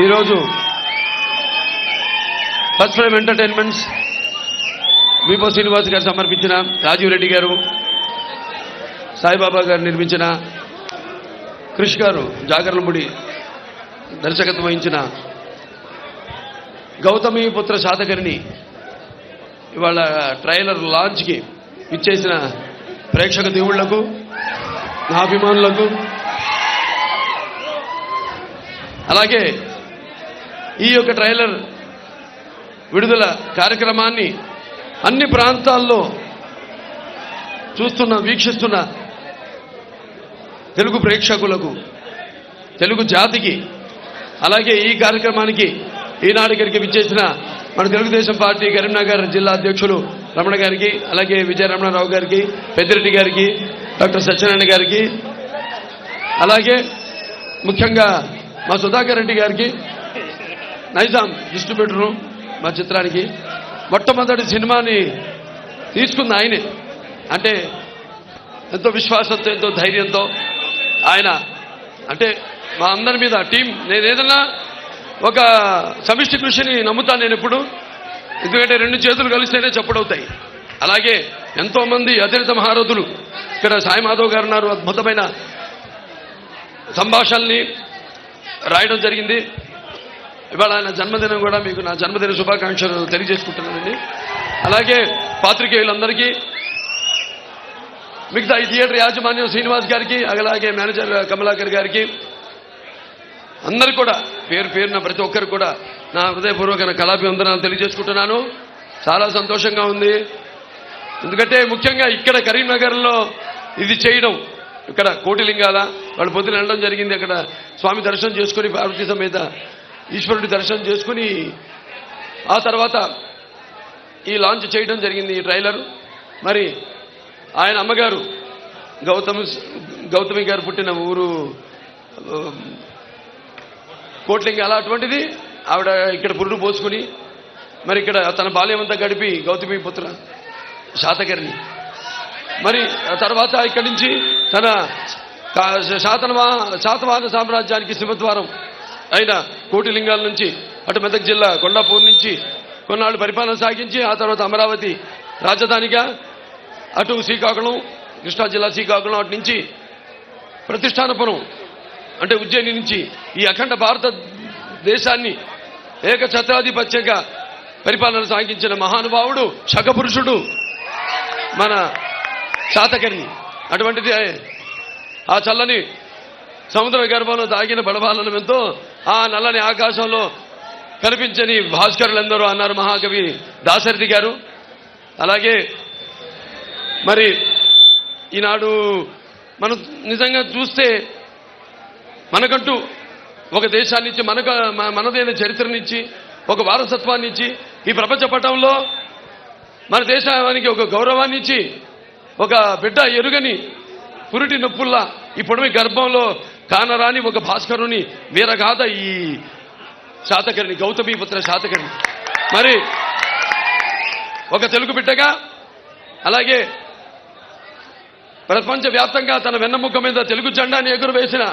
ఈరోజు first frame entertainments విపో Srinivas గారు సమర్పించిన, రాజీవ్ రెడ్డి గారు, సాయిబాబా గారు నిర్మించిన, క్రిష్ గారు జాగర్లముడి దర్శకత్వం వహించిన గౌతమి పుత్ర శాతకర్ణి ఇవాళ ట్రైలర్ లాంచ్కి ఇచ్చేసిన ప్రేక్షక దేవుళ్లకు, నా అభిమానులకు, అలాగే ఈ యొక్క ట్రైలర్ విడుదల కార్యక్రమాన్ని అన్ని ప్రాంతాల్లో వీక్షిస్తున్న తెలుగు ప్రేక్షకులకు, తెలుగు జాతికి, అలాగే ఈ కార్యక్రమానికి ఈనాడు ఇక్కడికి విచ్చేసిన మన తెలుగుదేశం పార్టీ కరీంనగర్ జిల్లా అధ్యక్షులు రమణ గారికి, అలాగే విజయరమణారావు గారికి, పెద్దిరెడ్డి గారికి, డాక్టర్ సత్యనారాయణ గారికి, అలాగే ముఖ్యంగా మా సుధాకర్ రెడ్డి గారికి, నైజాం డిస్ట్రిబ్యూటరు మా చిత్రానికి మొట్టమొదటి సినిమాని తీసుకుంది ఆయనే. అంటే ఎంతో విశ్వాసంతో, ఎంతో ధైర్యంతో ఆయన, అంటే మా అందరి మీద టీం, నేను ఏదన్నా ఒక సమిష్టి కృషిని నమ్ముతాను నేను ఎప్పుడు. ఎందుకంటే రెండు చేతులు కలిస్తేనే చప్పుడవుతాయి. అలాగే ఎంతోమంది అతిరిత మహారథులు, ఇక్కడ సాయి మాధవ్ గారు ఉన్నారు, అద్భుతమైన సంభాషణల్ని రాయడం జరిగింది. ఇవాళ ఆయన జన్మదినం కూడా మీకు నా జన్మదిన శుభాకాంక్షలు తెలియజేసుకుంటున్నానండి. అలాగే పాత్రికేయులందరికీ, మిగతా ఈ థియేటర్ యాజమాన్యం శ్రీనివాస్ గారికి, అలాగే మేనేజర్ కమలాకర్ గారికి, అందరు కూడా పేరు పేరున ప్రతి ఒక్కరు కూడా నా హృదయపూర్వక కళాభివందనాలు తెలియజేసుకుంటున్నాను. చాలా సంతోషంగా ఉంది. ఎందుకంటే ముఖ్యంగా ఇక్కడ కరీంనగర్లో ఇది చేయడం, ఇక్కడ కోటిలింగాల వాళ్ళు పొద్దున వెళ్ళడం జరిగింది. అక్కడ స్వామి దర్శనం చేసుకుని, పార్వతీ సమేత ఈశ్వరుడి దర్శనం చేసుకుని ఆ తర్వాత ఈ లాంచ్ చేయడం జరిగింది ఈ ట్రైలర్. మరి ఆయన అమ్మగారు గౌతమి గారు పుట్టిన ఊరు కోట్లింగాల, అటువంటిది ఆవిడ ఇక్కడ పురుడు పోసుకుని మరి ఇక్కడ తన బాల్యమంతా గడిపి గౌతమి పుత్ర శాతకర్ణి, మరి తర్వాత ఇక్కడి నుంచి తన శాతవాహన సామ్రాజ్యానికి సింహద్వారం అయిన కోటిలింగాల నుంచి అటు మెదక్ జిల్లా కొండాపూర్ నుంచి కొన్నాళ్ళు పరిపాలన సాగించి ఆ తర్వాత అమరావతి రాజధానిగా, అటు శ్రీకాకుళం, కృష్ణా జిల్లా శ్రీకాకుళం, అటు నుంచి ప్రతిష్టానపురం అంటే ఉజ్జయిని నుంచి ఈ అఖండ భారతదేశాన్ని ఏకఛత్రాధిపత్యంగా పరిపాలన సాగించిన మహానుభావుడు, శకపురుషుడు మన శాతకర్ణి. అటువంటిది ఆ చల్లని సముద్ర గర్భంలో దాగిన బడబాలను ఎంతో ఆ నల్లని ఆకాశంలో కనిపించని భాస్కరులందరూ అన్నారు మహాకవి దాశరథి గారు. అలాగే మరి ఈనాడు మనం నిజంగా చూస్తే మనకంటూ ఒక దేశాన్నిచ్చి, మనదైన చరిత్రనిచ్చి, ఒక వారసత్వాన్ని ఇచ్చి, ఈ ప్రపంచ పటంలో మన దేశానికి ఒక గౌరవాన్ని ఇచ్చి, ఒక బిడ్డ ఎరుగని పురిటి నొప్పుల్లా ఈ పొడవి గర్భంలో కానరాని ఒక భాస్కరుని వీరగాథ ఈ శాతకర్ణి, గౌతమి పుత్ర శాతకర్ణి. మరి ఒక తెలుగు బిడ్డగా, అలాగే ప్రపంచవ్యాప్తంగా తన వెన్నముక్క మీద తెలుగు జెండాని ఎగురవేసిన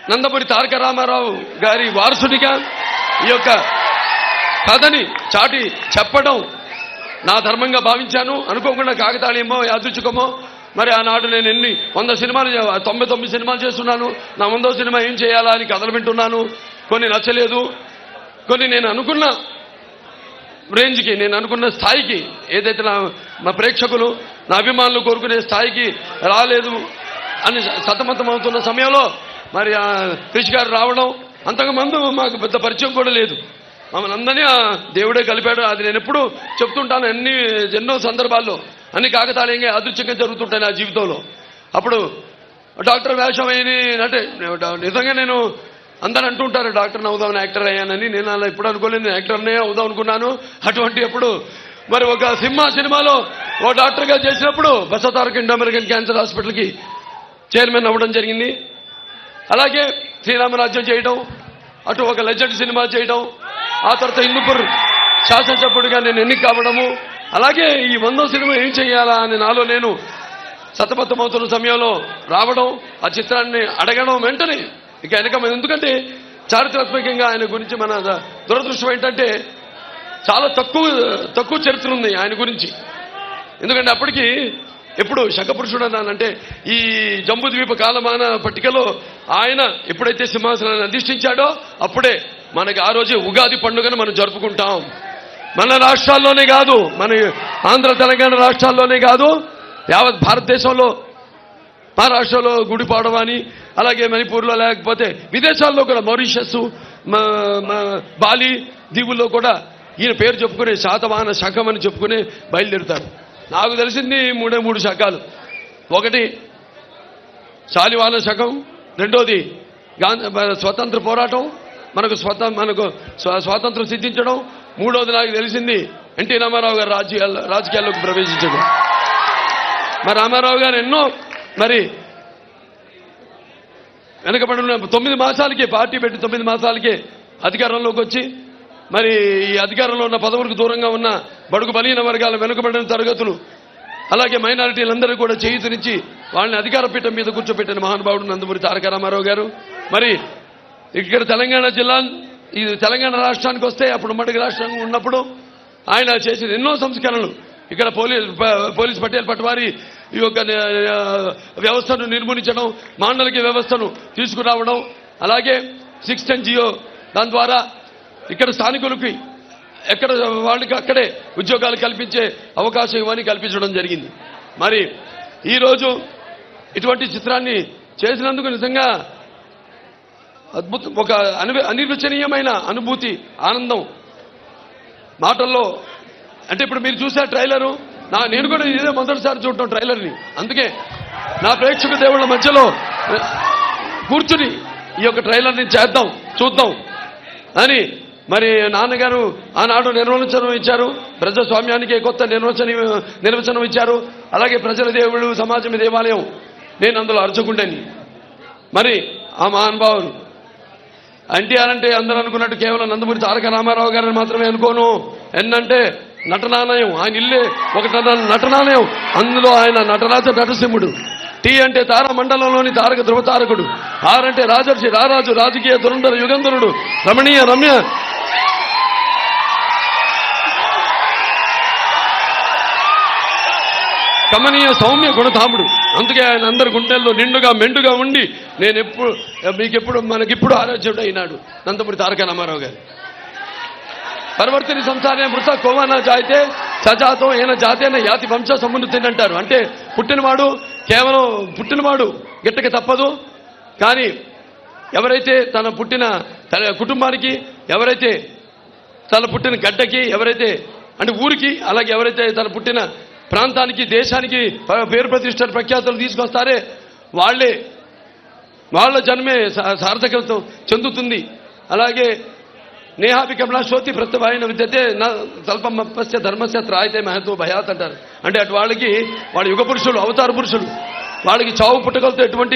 నందమూరి తారక రామారావు గారి వారసుడిగా ఈ యొక్క కథని చాటి చెప్పడం నా ధర్మంగా భావించాను. అనుకోకుండా కాకతాళీయమో యాదృచ్ఛికమో మరి ఆనాడు నేను 100 సినిమాలు 99 సినిమాలు చేస్తున్నాను. నా 100వ సినిమా ఏం చేయాలా అని కథలు వింటున్నాను. కొన్ని నచ్చలేదు, కొన్ని నేను అనుకున్న రేంజ్కి, నేను అనుకున్న స్థాయికి, ఏదైతే మా ప్రేక్షకులు, నా అభిమానులు కోరుకునే స్థాయికి రాలేదు అని సతమతం అవుతున్న సమయంలో మరి క్రిష్ గారు రావడం, అంతకుముందు మాకు పెద్ద పరిచయం కూడా లేదు. మమ్మల్ని అందరినీ దేవుడే కలిపాడు. అది నేను ఎప్పుడు చెప్తుంటాను, ఎన్నో సందర్భాల్లో. అన్ని కాకతాళీయంగా అదృశ్యంగా జరుగుతుంటాయి నా జీవితంలో. అప్పుడు డాక్టర్ వేషం అంటే నిజంగా నేను అందరూ అంటుంటారు డాక్టర్ని అవుదామని, యాక్టర్ అయ్యానని. నేను అలా ఎప్పుడు అనుకోలేదు, యాక్టర్నే అవుదాం అనుకున్నాను. అటువంటి అప్పుడు మరి ఒక సినిమాలో ఓ డాక్టర్గా చేసినప్పుడు బసవతారక ఇండో అమెరికన్ క్యాన్సర్ హాస్పిటల్కి చైర్మన్ అవ్వడం జరిగింది. అలాగే శ్రీరామరాజ్యం చేయడం, అటు ఒక లెజెండ్ సినిమా చేయడం, ఆ తర్వాత హిందూపూర్ శాసనసభ్యుడిగా నేను ఎన్నిక కావడము, అలాగే ఈ 100వ సినిమా ఏం చేయాలా అని నాలో నేను సతమతమవుతున్న సమయంలో రావడం, ఆ చిత్రాన్ని అడగడం, వెంటనే ఇక వెనక, ఎందుకంటే చారిత్రాత్మకంగా ఆయన గురించి మన దురదృష్టం ఏంటంటే చాలా తక్కువ చరిత్ర ఉంది ఆయన గురించి. ఎందుకంటే అప్పటికి ఎప్పుడు శకపురుషుడు అన్నానంటే ఈ జంబూద్వీప కాలమాన పట్టికలో ఆయన ఎప్పుడైతే సింహాసనాన్ని అధిష్ఠించాడో అప్పుడే మనకి ఆ రోజే ఉగాది పండుగను మనం జరుపుకుంటాం. మన రాష్ట్రాల్లోనే కాదు, మన ఆంధ్ర తెలంగాణ రాష్ట్రాల్లోనే కాదు, యావత్ భారతదేశంలో మహారాష్ట్రలో గుడిపాడవ అని, అలాగే మణిపూర్లో, లేకపోతే విదేశాల్లో కూడా మారిషస్, బాలి దీవుల్లో కూడా ఈయన పేరు చెప్పుకునే శాతవాహన శకం అని చెప్పుకుని బయలుదేరుతారు. నాకు తెలిసింది మూడు శకాలు. ఒకటి శాలివాహన శకం, రెండోది స్వతంత్ర పోరాటం, మనకు స్వాతంత్రం సిద్ధించడం, మూడోది నాకు తెలిసింది ఎన్టీ రామారావు గారు రాజకీయాల్లోకి ప్రవేశించడం. మరి రామారావు గారు ఎన్నో మరి వెనకబడిన 9 మాసాలకే పార్టీ పెట్టి 9 మాసాలకే అధికారంలోకి వచ్చి మరి ఈ అధికారంలో ఉన్న పదవులకు దూరంగా ఉన్న బడుగు బలహీన వర్గాల వెనుకబడిన తరగతులు అలాగే మైనారిటీలందరూ కూడా చేయూతనిచ్చి వాళ్ళని అధికార పీఠం మీద కూర్చోబెట్టిన మహానుభావుడు నందమూరి తారక రామారావు గారు. మరి ఇక్కడ తెలంగాణ జిల్లా ఇది తెలంగాణ రాష్ట్రానికి వస్తే అప్పుడు ఉమ్మడి రాష్ట్రంగా ఉన్నప్పుడు ఆయన చేసిన ఎన్నో సంస్కరణలు. ఇక్కడ పోలీస్ పటేల్ పట్వారీ ఈ యొక్క వ్యవస్థను నిర్మూలించడం, మాండలిక వ్యవస్థను తీసుకురావడం, అలాగే 610 జియో దాని ద్వారా ఇక్కడ స్థానికులకి ఎక్కడ వాళ్ళకి అక్కడే ఉద్యోగాలు కల్పించే అవకాశం ఇవన్నీ కల్పించడం జరిగింది. మరి ఈరోజు ఇటువంటి చిత్రాన్ని చేసినందుకు నిజంగా అద్భుతం, ఒక అనిర్వచనీయమైన అనుభూతి, ఆనందం మాటల్లో. అంటే ఇప్పుడు మీరు చూసే ట్రైలరు, నేను కూడా ఇదే మొదటిసారి చూడటం ట్రైలర్ని. అందుకే నా ప్రేక్షక దేవుళ్ళ మధ్యలో కూర్చుని ఈ యొక్క ట్రైలర్ని చూద్దాం అని మరి నాన్నగారు ఆనాడు నిర్వచనం ఇచ్చారు. ప్రజాస్వామ్యానికి కొత్త నిర్వచనం ఇచ్చారు. అలాగే ప్రజల దేవుడు, సమాజం దేవాలయం, నేను అందులో అర్చకుండని. మరి ఆ మహానుభావులు ఎన్టీఆర్ అంటే అందరూ అనుకున్నట్టు కేవలం నందమూరి తారక రామారావు గారిని మాత్రమే అనుకోను. ఎన్నంటే నటనాలయం, ఆయన ఇల్లే ఒక నటనాలయం. అందులో ఆయన నటరాజ నటసింహుడు. టీ అంటే తార మండలంలోని తారక ధ్రువతారకుడు. ఆర్ అంటే రాజర్షి, రారాజు, రాజకీయ దురంధర యుగంధరుడు, రమణీయ రమ్య కమనీయ సౌమ్య గుణధాముడు. అందుకే ఆయన అందరి గుండెల్లో నిండుగా మెండుగా ఉండి మనకిప్పుడు ఆరాధ్యుడు అయినాడు నందమూరి తారక రామారావు గారు. పరివర్తని సంసారే మృత కోవన జాయితే సజాతం ఏన జాతేన యాతి వంశ సమున్నతిని అంటారు. అంటే కేవలం పుట్టినవాడు గిట్టక తప్పదు. కానీ ఎవరైతే తన పుట్టిన కుటుంబానికి, ఎవరైతే తన పుట్టిన గడ్డకి, ఎవరైతే అంటే ఊరికి, అలాగే ఎవరైతే తన పుట్టిన ప్రాంతానికి, దేశానికి పేరు ప్రతిష్టలు ప్రఖ్యాతులు తీసుకొస్తారే వాళ్ళ జన్మే సార్థకత చెందుతుంది. అలాగే నేహాపి కమలాశ్వతి ప్రత్యవాయన విద్యతే నా స్వల్పమస్య ధర్మస్య త్రాయితే మహతో భయాత్ అంటారు. అంటే అటు వాళ్ళకి వాళ్ళ యుగ పురుషులు, అవతార పురుషులు, వాళ్ళకి చావు పుట్టకలతో ఎటువంటి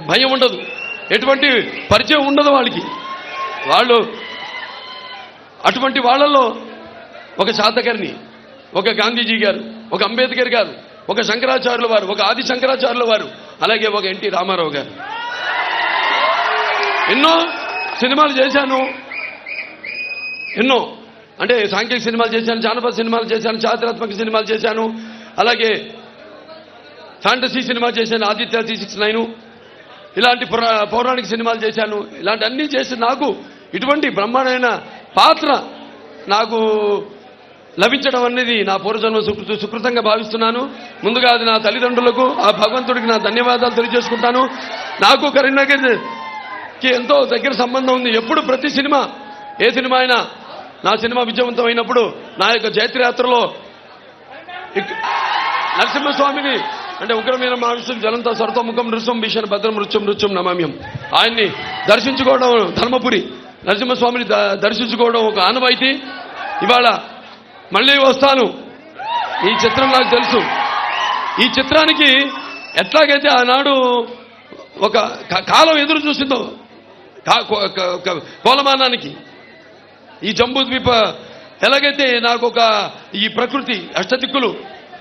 భయం ఉండదు, ఎటువంటి పరిచయం ఉండదు వాళ్ళకి. వాళ్ళు అటువంటి వాళ్ళల్లో ఒక శాతకర్ణి, ఒక గాంధీజీ గారు, ఒక అంబేద్కర్ గారు, ఒక శంకరాచార్యుల వారు, ఒక ఆది శంకరాచార్యుల వారు, అలాగే ఒక ఎన్టీ రామారావు గారు. ఎన్నో సినిమాలు చేశాను, ఎన్నో అంటే సాంఘిక సినిమాలు చేశాను, జానపద సినిమాలు చేశాను, చారిత్రాత్మక సినిమాలు చేశాను, అలాగే ఫ్యాంటసీ సినిమా చేశాను, ఆదిత్య 369, ఇలాంటి పౌరాణిక సినిమాలు చేశాను. ఇలాంటి అన్నీ చేసి నాకు ఇటువంటి బ్రహ్మాండమైన పాత్ర నాకు లభించడం అనేది నా పూర్వజన్మ సుకృతంగా భావిస్తున్నాను. ముందుగా అది నా తల్లిదండ్రులకు, ఆ భగవంతుడికి నా ధన్యవాదాలు తెలియజేసుకుంటాను. నాకు కరీంనగర్కి ఎంతో దగ్గర సంబంధం ఉంది. ఎప్పుడు ప్రతి సినిమా, ఏ సినిమా అయినా, నా సినిమా విజయవంతం అయినప్పుడు నా యొక్క జైత్రయాత్రలో నరసింహస్వామిని, అంటే ఉగ్రమైన మహర్షులు జలంతో సర్వతోముఖం నృత్యం భీషణ భద్రం నృత్యం నమామ్యం, ఆయన్ని దర్శించుకోవడం, ధర్మపురి నరసింహస్వామిని దర్శించుకోవడం ఒక ఆనవాయితీ. ఇవాళ మళ్ళీ వస్తాను. ఈ చిత్రం నాకు తెలుసు. ఈ చిత్రానికి ఎట్లాగైతే ఆనాడు ఒక కాలం ఎదురు చూసిందో కోలమానానికి, ఈ జంబూద్వీప ఎలాగైతే నాకు ఒక ఈ ప్రకృతి, అష్టదిక్కులు,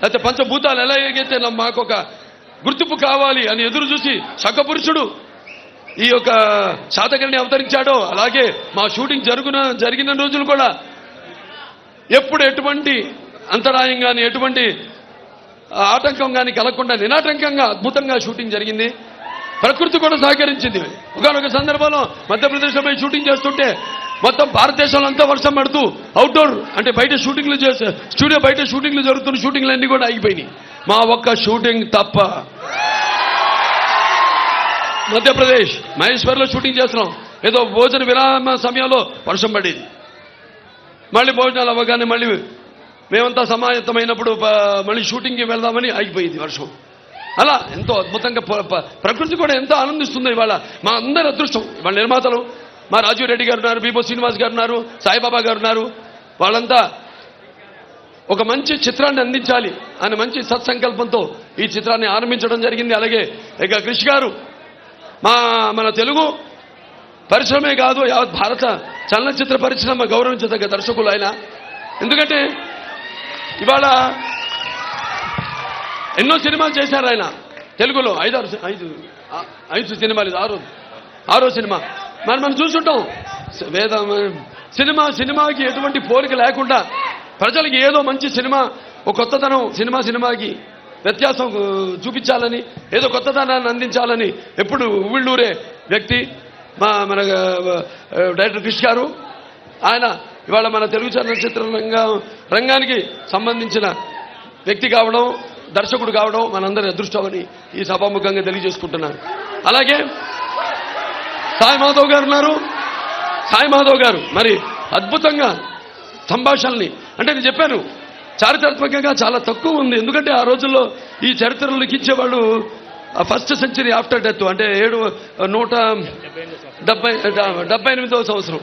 లేకపోతే పంచభూతాలు ఎలాగైతే మాకు ఒక గుర్తింపు కావాలి అని ఎదురు చూసి శకపురుషుడు ఈ యొక్క శాతకర్ణి అవతరించాడో అలాగే మా షూటింగ్ జరిగిన రోజులు కూడా ఎప్పుడు ఎటువంటి అంతరాయం కానీ ఎటువంటి ఆటంకం కానీ కలగకుండా నిరాటంకంగా అద్భుతంగా షూటింగ్ జరిగింది. ప్రకృతి కూడా సహకరించింది. ఒకనొక సందర్భంలో మధ్యప్రదేశ్లో పోయి షూటింగ్ చేస్తుంటే మొత్తం భారతదేశంలో అంతా వర్షం పడుతూ అవుట్డోర్ అంటే బయట షూటింగ్లు చేసే స్టూడియో బయట షూటింగ్లు జరుగుతున్న షూటింగ్లు అన్నీ కూడా ఆగిపోయినాయి. మా ఒక్క షూటింగ్ తప్ప మధ్యప్రదేశ్ మహేశ్వర్లో షూటింగ్ చేస్తున్నాం. ఏదో భోజన విరామ సమయంలో వర్షం పడేది. మళ్ళీ భోజనాలు అవ్వగానే మళ్ళీ మేమంతా సమాయత్తమైనప్పుడు మళ్ళీ షూటింగ్కి వెళ్దామని ఆగిపోయింది వర్షం. అలా ఎంతో అద్భుతంగా ప్రకృతి కూడా ఎంతో ఆనందిస్తుంది. ఇవాళ మా అందరి అదృష్టం. ఇవాళ నిర్మాతలు మా రాజీవ్ రెడ్డి గారు ఉన్నారు, బీబో శ్రీనివాస్ గారు ఉన్నారు, సాయిబాబా గారు ఉన్నారు. వాళ్ళంతా ఒక మంచి చిత్రాన్ని అందించాలి అని మంచి సత్సంకల్పంతో ఈ చిత్రాన్ని ఆరంభించడం జరిగింది. అలాగే ఇక కృషి గారు మన తెలుగు పరిశ్రమే కాదు యావత్ భారత చలనచిత్ర పరిశ్రమ గౌరవించదగ్గ దర్శకులు ఆయన. ఎందుకంటే ఇవాళ ఎన్నో సినిమాలు చేశారు ఆయన తెలుగులో. ఐదు సినిమాలు, ఇది ఆరో సినిమా. మనం చూసుంటాం. సినిమాకి ఎటువంటి పోలిక లేకుండా ప్రజలకి ఏదో మంచి సినిమా, ఒక కొత్తదనం సినిమాకి వ్యత్యాసం చూపించాలని, ఏదో కొత్తదనాన్ని అందించాలని ఎప్పుడు ఉవ్విళ్ళూరే వ్యక్తి మన డైరెక్టర్ కృషి గారు. ఆయన ఇవాళ మన తెలుగు చలనచిత్ర రంగానికి సంబంధించిన వ్యక్తి కావడం, దర్శకుడు కావడం మనందరి అదృష్టమని ఈ సభాముఖంగా తెలియజేసుకుంటున్నాను. అలాగే సాయి మాధవ్ గారు ఉన్నారు. సాయి మాధవ్ గారు మరి అద్భుతంగా సంభాషణల్ని, అంటే నేను చెప్పాను చారిత్రాత్మకంగా చాలా తక్కువ ఉంది. ఎందుకంటే ఆ రోజుల్లో ఈ చరిత్రలు లిఖించేవాళ్ళు ఫస్ట్ సెంచరీ ఆఫ్టర్ డెత్, అంటే 178వ సంవత్సరం.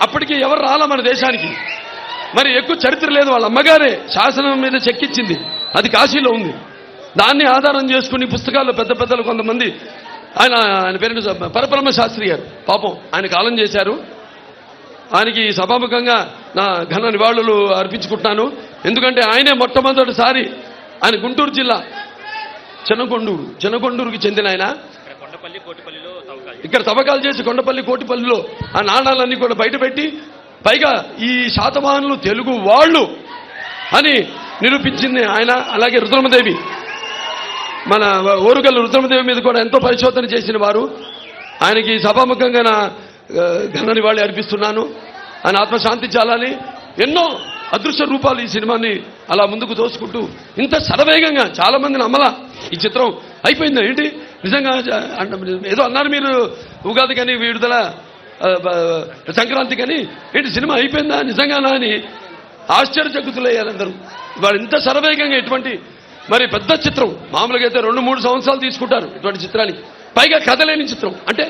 అప్పటికి ఎవరు రాలా మన దేశానికి. మరి ఎక్కువ చరిత్ర లేదు. వాళ్ళ అమ్మగారే శాసనం మీద చెక్కిచ్చింది, అది కాశీలో ఉంది. దాన్ని ఆధారం చేసుకుని పుస్తకాల్లో పెద్దలు కొంతమంది, ఆయన పేరు పరబ్రహ్మ శాస్త్రి గారు, పాపం ఆయన కాలం చేశారు. ఆయనకి సభాముఖంగా నా ఘన నివాళులు అర్పించుకుంటున్నాను. ఎందుకంటే ఆయనే మొట్టమొదటిసారి, ఆయన గుంటూరు జిల్లా చెనకొండూరుకి చెందిన ఆయన. ఇక్కడ తవ్వకాలు చేసి కొండపల్లి కోటిపల్లిలో ఆ నాణాలన్నీ కూడా బయటపెట్టి, పైగా ఈ శాతవాహనులు తెలుగు వాళ్ళు అని నిరూపించింది ఆయన. అలాగే రుద్రమదేవి, మన ఓరుగల్లు రుద్రమదేవి మీద కూడా ఎంతో పరిశోధన చేసిన వారు. ఆయనకి సభాముఖంగా నా ఘన నివాళి అర్పిస్తున్నాను. ఆయన ఆత్మశాంతించాలని. ఎన్నో అదృశ్య రూపాలు ఈ సినిమాని అలా ముందుకు తోసుకుంటూ ఇంత శరవేగంగా చాలా మందిని అమ్మలా ఈ చిత్రం అయిపోయిందా ఏంటి నిజంగా ఏదో అన్నారు మీరు, ఉగాది కానీ విడుదల సంక్రాంతి కానీ ఏంటి సినిమా అయిపోయిందా నిజంగానా అని ఆశ్చర్యచకితులయ్యారు అందరూ. వాళ్ళు ఇంత శరవేగంగా ఎటువంటి మరి పెద్ద చిత్రం, మామూలుగా అయితే 2-3 సంవత్సరాలు తీసుకుంటారు ఇటువంటి చిత్రానికి, పైగా కథ లేని చిత్రం, అంటే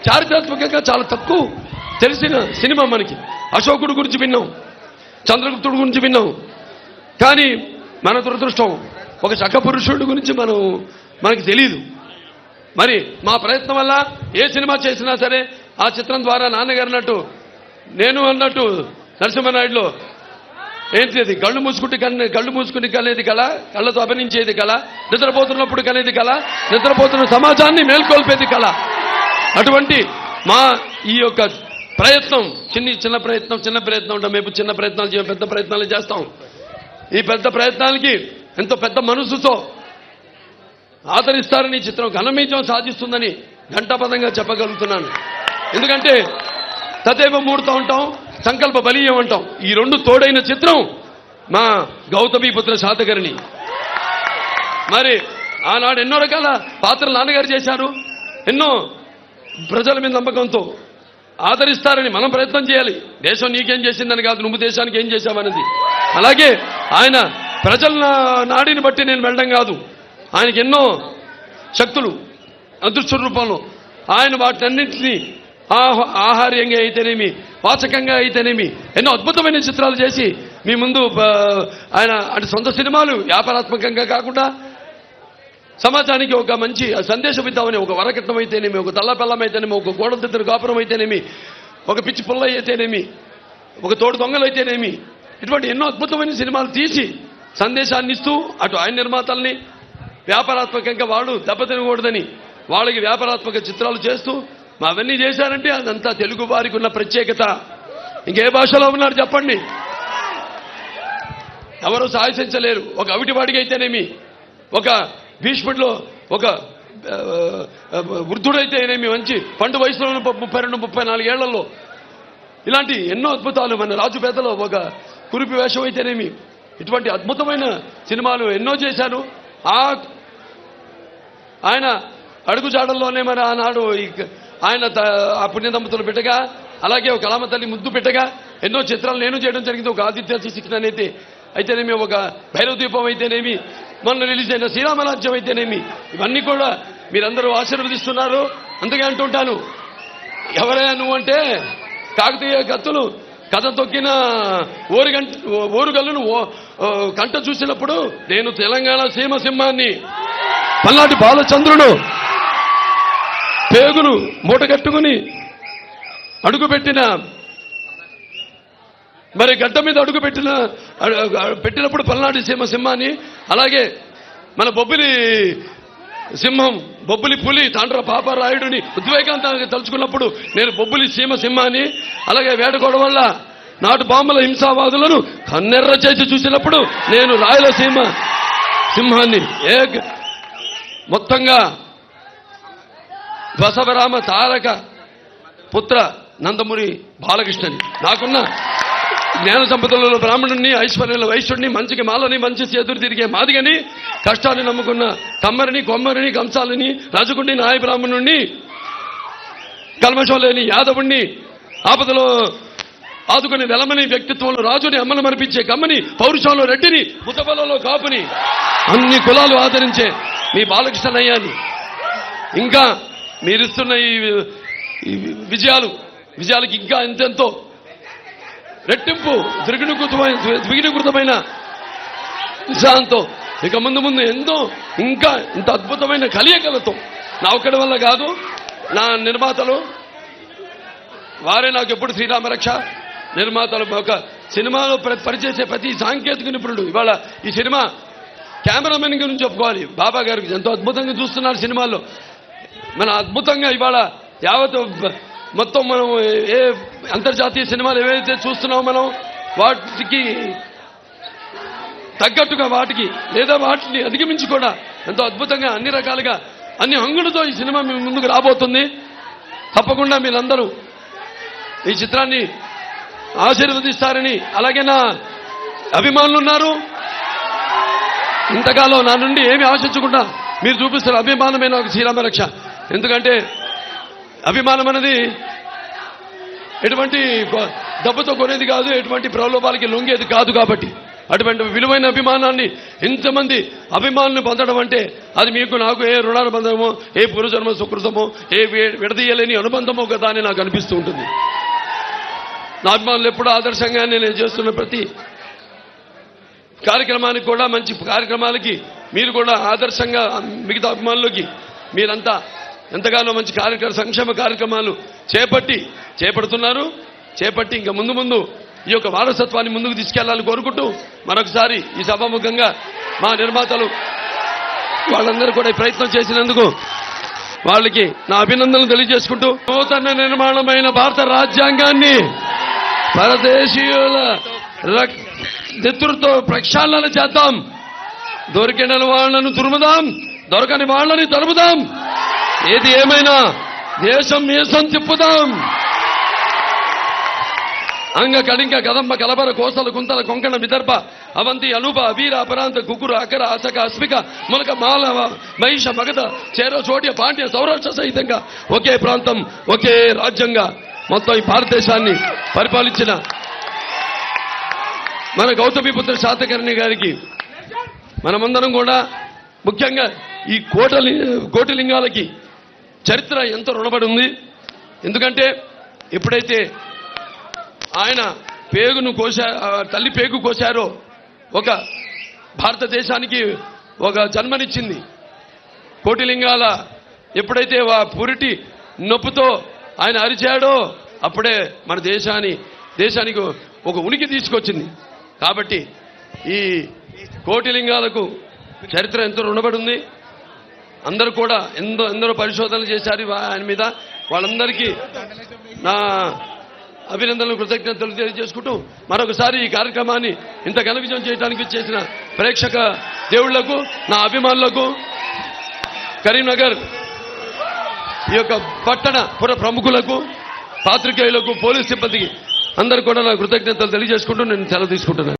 చారిత్రాత్మకంగా చాలా తక్కువ తెలిసిన సినిమా. మనకి అశోకుడు గురించి విన్నాం, చంద్రగుప్తుడు గురించి విన్నాం, కానీ మన దురదృష్టం ఒక చక్క పురుషుడి గురించి మనకి తెలియదు. మరి మా ప్రయత్నం వల్ల ఏ సినిమా చేసినా సరే ఆ చిత్రం ద్వారా నాన్నగారు అన్నట్టు, నేను అన్నట్టు నరసింహనాయుడులో ఏంటి అది, కళ్ళు మూసుకుని కనేది కళ, కళ్ళతో అభినయించేది కళ, నిద్రపోతున్నప్పుడు కనేది కళ, నిద్రపోతున్న సమాజాన్ని మేల్కొల్పేది కళ. అటువంటి మా ఈ యొక్క ప్రయత్నం చిన్న ప్రయత్నం ఉంటాం. మేము చిన్న ప్రయత్నాలు చేయం, పెద్ద ప్రయత్నాలు చేస్తాం. ఈ పెద్ద ప్రయత్నాలకి ఎంతో పెద్ద మనసుతో ఆదరిస్తారని ఈ చిత్రం ఘనమీజం సాధిస్తుందని ఘంటాపదంగా చెప్పగలుగుతున్నాను. ఎందుకంటే తదేవ మూడుతూ ఉంటాం, సంకల్ప బలీయం అంటాం. ఈ రెండు తోడైన చిత్రం మా గౌతమీపుత్ర శాతకర్ణి. మరి ఆనాడు ఎన్నో రకాల పాత్రలు నాన్నగారు చేశారు. ఎన్నో ప్రజల మీద నమ్మకంతో ఆదరిస్తారని మనం ప్రయత్నం చేయాలి. దేశం నీకేం చేసిందని కాదు, నువ్వు దేశానికి ఏం చేశావనేది. అలాగే ఆయన ప్రజల నాడిని బట్టి నేను వెళ్ళడం కాదు, ఆయనకి ఎన్నో శక్తులు అదృశ్య రూపంలో ఆయన వాటన్నింటినీ ఆహార్యంగా అయితేనేమి, వాచకంగా అయితేనేమి ఎన్నో అద్భుతమైన చిత్రాలు చేసి మీ ముందు ఆయన అంటే సొంత సినిమాలు వ్యాపారాత్మకంగా కాకుండా సమాజానికి ఒక మంచి సందేశం ఇద్దామని, ఒక వరకట్నం అయితేనేమి, ఒక తల్లపెల్లం అయితేనేమి, ఒక గోడల దగ్గర కాపురం అయితేనేమి, ఒక పిచ్చి పుల్ల అయితేనేమి, ఒక తోడు దొంగలు అయితేనేమి, ఇటువంటి ఎన్నో అద్భుతమైన సినిమాలు తీసి సందేశాన్ని ఇస్తూ అటు ఆయన నిర్మాతల్ని వ్యాపారాత్మకంగా వాళ్ళు దెబ్బతినకూడదని వాళ్ళకి వ్యాపారాత్మక చిత్రాలు చేస్తూ అవన్నీ చేశారంటే అదంతా తెలుగు వారికి ఉన్న ప్రత్యేకత. ఇంకే భాషలో ఉన్నారు చెప్పండి? ఎవరు సాహసించలేరు. ఒక అవిటివాడికి అయితేనేమి, ఒక భీష్ముడిలో ఒక వృద్ధుడైతేనేమి, మంచి పండు వయసులో 32-34 ఏళ్లలో ఇలాంటి ఎన్నో అద్భుతాలు. మన రాజుపేదలో ఒక కురిపి వేషం అయితేనేమి, ఇటువంటి అద్భుతమైన సినిమాలు ఎన్నో చేశారు. ఆయన అడుగుజాడల్లోనే మరి ఆనాడు ఆయన ఆ పుణ్య దంపతులు పెట్టగా, అలాగే ఒక కళామ తల్లి ముద్దు పెట్టగా ఎన్నో చిత్రాలు నేను చేయడం జరిగింది. ఒక ఆదిత్య శిక్షణ అయితేనేమి, ఒక భైరవ దీపం అయితేనేమి, మొన్న రిలీజ్ అయిన శ్రీరామరాజ్యం అయితేనేమి, ఇవన్నీ కూడా మీరందరూ ఆశీర్వదిస్తున్నారు. అందుకే అంటుంటాను, ఎవరైనా నువ్వంటే కాకతీయ కత్తులు కథ తొక్కిన ఓరుగల్లును కంట చూసినప్పుడు నేను తెలంగాణ సీమ సింహాన్ని, పల్నాటి బాలచంద్రుడు పేగులు మూటగట్టుకుని అడుగుపెట్టిన, మరి గడ్డ మీద అడుగు పెట్టినప్పుడు పల్నాటి సీమ సింహాన్ని, అలాగే మన బొబ్బిలి సింహం, బొబ్బిలి పులి తాండ్ర పాపరాయుడిని ఉద్వేగాంతంగా తలుచుకున్నప్పుడు నేను బొబ్బిలి సీమ సింహాన్ని, అలాగే వేటకోడ వల్ల నాటు బాంబుల హింసావాదులను కన్నెర్ర చేసి చూసినప్పుడు నేను రాయలసీమ సింహాన్ని. మొత్తంగా బసవరామ తారక పుత్ర నందమూరి బాలకృష్ణని, నాకున్న జ్ఞాన సంపదలలో బ్రాహ్మణుణ్ణి, ఐశ్వర్యంలో వైశ్యుడిని, మంచికి మాలని, మంచి చేతులు తిరిగే మాదిగని, కష్టాన్ని నమ్ముకున్న కమ్మరిని, కొమ్మరిని, కంసాలని, రజకుడిని, నాయ బ్రాహ్మణుణ్ణి, కల్మషం లేని యాదవుణ్ణి, ఆపదలో ఆదుకుని వెలమని, వ్యక్తిత్వంలో రాజుని, అమ్మను మరిపించే కమ్మని, పౌరుషంలో రెడ్డిని, ముతబలలో కాపుని, అన్ని కులాలు ఆదరించే మీ బాలకృష్ణయ్యాన్ని, ఇంకా మీరిస్తున్న ఈ విజయాలకి ఇంకా ఎంతెంతో రెట్టింపు ద్విగుణీకృతమైన ఉత్సాహంతో ఇక ముందు ఎంతో ఇంకా ఇంత అద్భుతమైన కలియకలతో, నా ఒక్కడి వల్ల కాదు, నా నిర్మాతలు వారే నాకు ఎప్పుడు శ్రీరామరక్ష నిర్మాతలు. ఒక సినిమాలో పనిచేసే ప్రతి సాంకేతిక నిపుణుడు, ఇవాళ ఈ సినిమా కెమెరామెన్ గురించి చెప్పుకోవాలి. బాబా గారికి ఎంతో అద్భుతంగా చూస్తున్నారు సినిమాల్లో. మన అద్భుతంగా ఇవాళ యావత్ మొత్తం మనం ఏ అంతర్జాతీయ సినిమాలు ఏవైతే చూస్తున్నామో మనం వాటికి తగ్గట్టుగా వాటికి లేదా వాటిని అధిగమించి కూడా ఎంతో అద్భుతంగా అన్ని రకాలుగా అన్ని హంగులతో ఈ సినిమా మీ ముందుకు రాబోతుంది. తప్పకుండా మీరందరూ ఈ చిత్రాన్ని ఆశీర్వదిస్తారని, అలాగే నా అభిమానులు ఉన్నారు, ఇంతకాలం నా నుండి ఏమి ఆశించకుండా మీరు చూపిస్తారు అభిమానమే నాకు శ్రీరామరక్ష. ఎందుకంటే అభిమానం అనేది ఎటువంటి డబ్బుతో కొనేది కాదు, ఎటువంటి ప్రలోభాలకి లొంగేది కాదు. కాబట్టి అటువంటి విలువైన అభిమానాన్ని ఇంతమంది అభిమానులు పొందడం అంటే అది మీకు నాకు ఏ రుణానుబంధమో, ఏ పూర్వజన్మ సుకృతమో, ఏ విడదీయలేని అనుబంధమో కదా అని నాకు అనిపిస్తూ ఉంటుంది. నా అభిమానులు ఎప్పుడూ ఆదర్శంగా నేను చేస్తున్న ప్రతి కార్యక్రమానికి కూడా, మంచి కార్యక్రమాలకి మీరు కూడా ఆదర్శంగా మిగతా అభిమానులకి మీరంతా ఎంతగానో మంచి సంక్షేమ కార్యక్రమాలు చేపడుతున్నారు. చేపట్టి ఇంకా ముందు ఈ యొక్క వారసత్వాన్ని ముందుకు తీసుకెళ్లాలని కోరుకుంటూ మరొకసారి ఈ సభాముఖంగా మా నిర్మాతలు వాళ్ళందరూ కూడా ప్రయత్నం చేసినందుకు వాళ్ళకి నా అభినందనలు తెలియజేసుకుంటూ, నూతన నిర్మాణమైన భారత రాజ్యాంగాన్ని పరదేశీయుల నెతృత్వ ప్రక్షాళన చేద్దాం. దొరికిన వాళ్ళను తురుముదాం, దొరకని వాళ్ళని తరుముదాం. ఏది ఏమైనా దేశం మీసం తిప్పుదాం. అంగ కళింగ కదంబ కలబర కోసల కుంతల కొంకణ విదర్భ అవంతి అనూప అబీర అపరాంత కుకురు అకర అసక అస్మిక ములక మాలవ మహిష మగధ చేర చోట్య పాండ్య సౌరాష్ట్ర సహితంగా ఒకే ప్రాంతం, ఒకే రాజ్యంగా మొత్తం ఈ భారతదేశాన్ని పరిపాలించిన మన గౌతమిపుత్ర శాతకర్ణి గారికి మనమందరం కూడా, ముఖ్యంగా ఈ కోటిలింగాలకి చరిత్ర ఎంతో రుణపడి ఉంది. ఎందుకంటే ఎప్పుడైతే ఆయన తల్లి పేగు కోశారో ఒక భారతదేశానికి ఒక జన్మనిచ్చింది. కోటిలింగాల ఎప్పుడైతే పురిటి నొప్పుతో ఆయన అరిచాడో అప్పుడే మన దేశానికి ఒక ఉనికి తీసుకొచ్చింది. కాబట్టి ఈ కోటిలింగాలకు చరిత్ర ఎంతో రుణపడి ఉంది. అందరూ కూడా ఎందరో పరిశోధనలు చేశారు ఆయన మీద. వాళ్ళందరికీ నా అభినందనలు, కృతజ్ఞతలు తెలియజేసుకుంటూ మరొకసారి ఈ కార్యక్రమాన్ని ఇంత ఘన విజయం చేయడానికి చేసిన ప్రేక్షక దేవుళ్లకు, నా అభిమానులకు, కరీంనగర్ ఈ యొక్క పట్టణ పుర ప్రముఖులకు, పాత్రికేయులకు, పోలీస్ సిబ్బందికి అందరూ కూడా నా కృతజ్ఞతలు తెలియజేసుకుంటూ నేను సెలవు తీసుకుంటున్నాను.